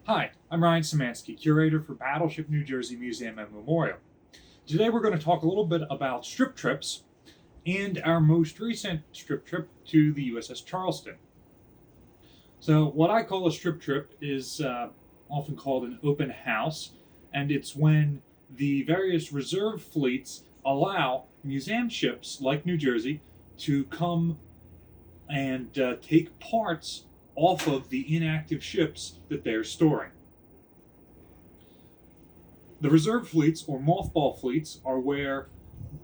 Hi, I'm Ryan Szymanski, curator for Battleship New Jersey Museum and Memorial. Today we're going to talk a little bit about strip trips and our most recent strip trip to the USS Charleston. So, what I call a strip trip is often called an open house, and it's when the various reserve fleets allow museum ships like New Jersey to come and take parts off of the inactive ships that they're storing. The reserve fleets or mothball fleets are where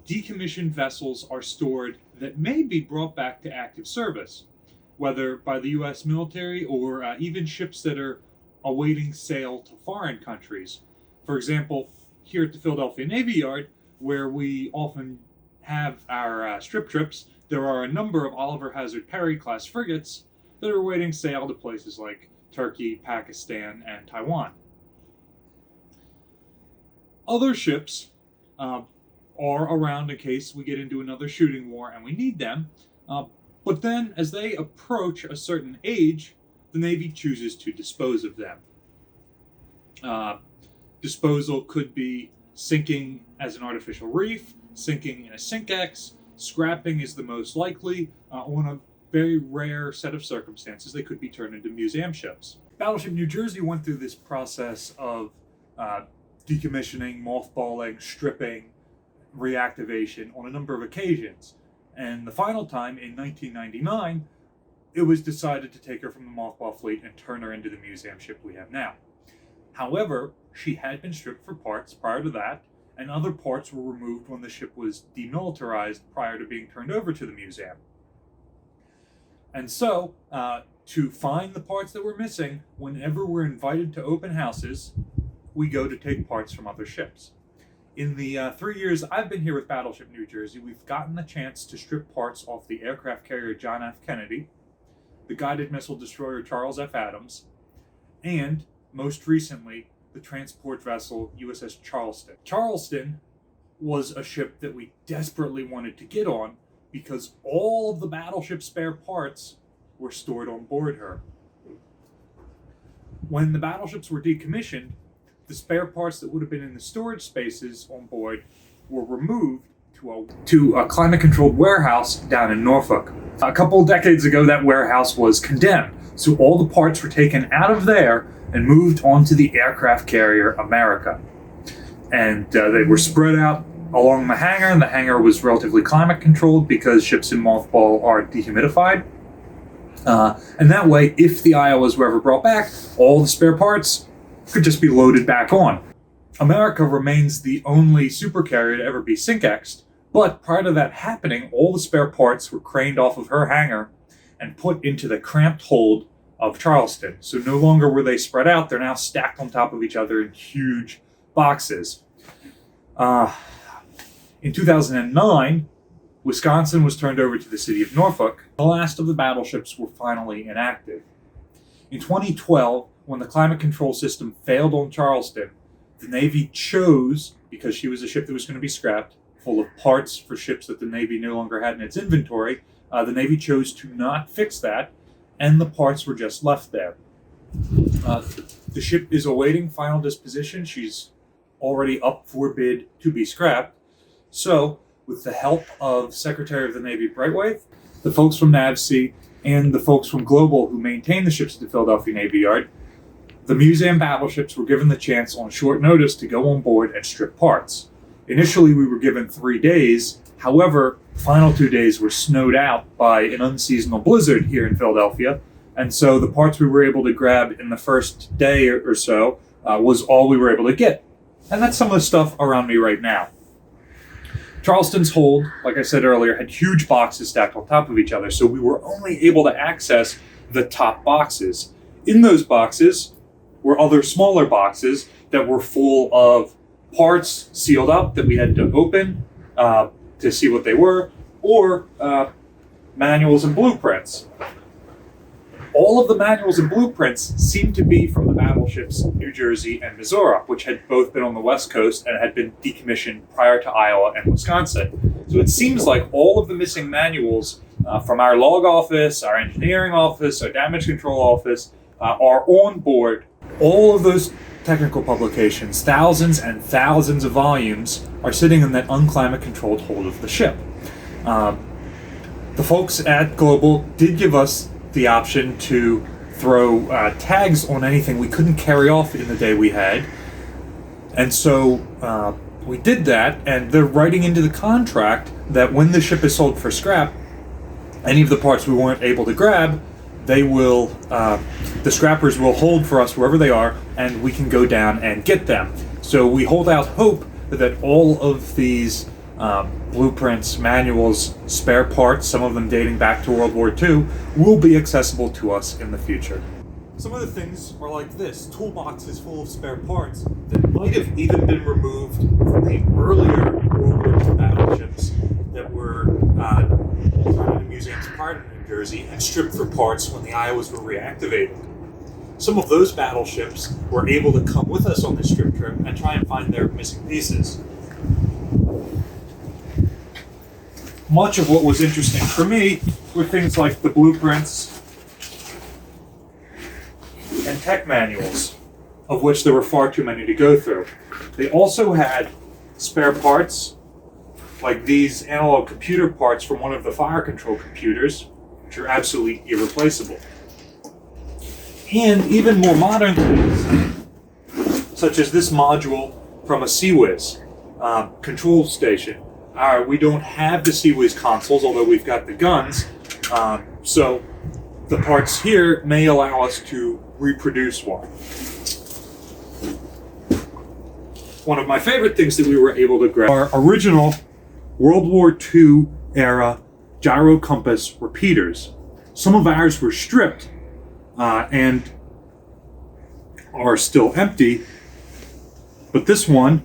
decommissioned vessels are stored that may be brought back to active service, whether by the US military or even ships that are awaiting sale to foreign countries. For example, here at the Philadelphia Navy Yard, where we often have our strip trips, there are a number of Oliver Hazard Perry class frigates that are awaiting sale to places like Turkey, Pakistan, and Taiwan. Other ships are around in case we get into another shooting war and we need them, but then as they approach a certain age, the Navy chooses to dispose of them. Disposal could be sinking as an artificial reef, sinking in a SINKEX, scrapping is the most likely, on a very rare set of circumstances, they could be turned into museum ships. Battleship New Jersey went through this process of decommissioning, mothballing, stripping, reactivation on a number of occasions. And the final time, in 1999, it was decided to take her from the mothball fleet and turn her into the museum ship we have now. However, she had been stripped for parts prior to that, and other parts were removed when the ship was demilitarized prior to being turned over to the museum. And so, to find the parts that we're missing, whenever we're invited to open houses, we go to take parts from other ships. In the 3 years I've been here with Battleship New Jersey, we've gotten the chance to strip parts off the aircraft carrier John F. Kennedy, the guided missile destroyer Charles F. Adams, and, most recently, the transport vessel USS Charleston. Charleston was a ship that we desperately wanted to get on because all of the battleship spare parts were stored on board her. When the battleships were decommissioned, the spare parts that would have been in the storage spaces on board were removed to a climate-controlled warehouse down in Norfolk. A couple of decades ago, that warehouse was condemned, so all the parts were taken out of there and moved onto the aircraft carrier America. And they were spread out along the hangar, and the hangar was relatively climate-controlled because ships in mothball are dehumidified. And that way, if the Iowas were ever brought back, all the spare parts could just be loaded back on. America remains the only supercarrier to ever be SINKEXed, but prior to that happening, all the spare parts were craned off of her hangar and put into the cramped hold of Charleston. So no longer were they spread out, they're now stacked on top of each other in huge boxes. In 2009, Wisconsin was turned over to the city of Norfolk. The last of the battleships were finally inactive. In 2012, when the climate control system failed on Charleston, the Navy chose, because she was a ship that was going to be scrapped, full of parts for ships that the Navy no longer had in its inventory, the Navy chose to not fix that, and the parts were just left there. The ship is awaiting final disposition. She's already up for bid to be scrapped. So, with the help of Secretary of the Navy Brightway, the folks from NAVSEA, and the folks from Global who maintain the ships at the Philadelphia Navy Yard, the museum battleships were given the chance on short notice to go on board and strip parts. Initially, we were given 3 days. However, the final 2 days were snowed out by an unseasonal blizzard here in Philadelphia, and so the parts we were able to grab in the first day or so was all we were able to get. And that's some of the stuff around me right now. Charleston's hold, like I said earlier, had huge boxes stacked on top of each other, so we were only able to access the top boxes. In those boxes were other smaller boxes that were full of parts sealed up that we had to open to see what they were, or manuals and blueprints. All of the manuals and blueprints seemed to be from the battleships New Jersey and Missouri, which had both been on the West Coast and had been decommissioned prior to Iowa and Wisconsin. So it seems like all of the missing manuals from our log office, our engineering office, our damage control office, are on board All of those technical publications, thousands and thousands of volumes, are sitting in that unclimate-controlled hold of the ship. The folks at Global did give us the option to throw tags on anything we couldn't carry off in the day we had, and so we did that, and they're writing into the contract that when the ship is sold for scrap, any of the parts we weren't able to grab, they will, the scrappers will hold for us wherever they are, and we can go down and get them. So we hold out hope that all of these blueprints, manuals, spare parts, some of them dating back to World War II, will be accessible to us in the future. Some of the things are like this: toolboxes full of spare parts that might have even been removed from the earlier World War II battleships that were thrown into museums prior to New Jersey and stripped for parts when the Iowas were reactivated. Some of those battleships were able to come with us on this strip trip and try and find their missing pieces. Much of what was interesting for me were things like the blueprints and tech manuals, of which there were far too many to go through. They also had spare parts, like these analog computer parts from one of the fire control computers, which are absolutely irreplaceable. And even more modern things, such as this module from a CWIS control station. We don't have the CWIS consoles, although we've got the guns, so the parts here may allow us to reproduce one. One of my favorite things that we were able to grab are original World War II era gyro compass repeaters. Some of ours were stripped and are still empty, but this one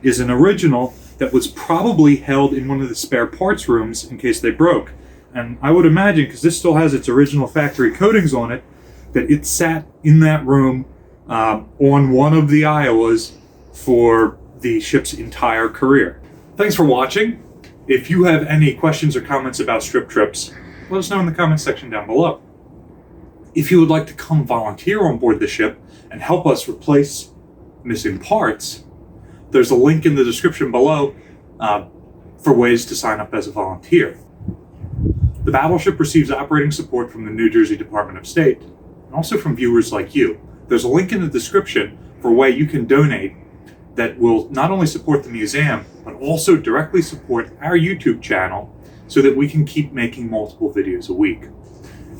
is an original that was probably held in one of the spare parts rooms in case they broke. And I would imagine, because this still has its original factory coatings on it, that it sat in that room on one of the Iowas for the ship's entire career. Thanks for watching. If you have any questions or comments about strip trips, let us know in the comments section down below. If you would like to come volunteer on board the ship and help us replace missing parts, there's a link in the description below for ways to sign up as a volunteer. The Battleship receives operating support from the New Jersey Department of State, and also from viewers like you. There's a link in the description for a way you can donate that will not only support the museum, but also directly support our YouTube channel so that we can keep making multiple videos a week.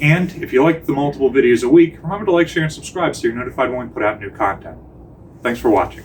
And if you like the multiple videos a week, remember to like, share, and subscribe so you're notified when we put out new content. Thanks for watching.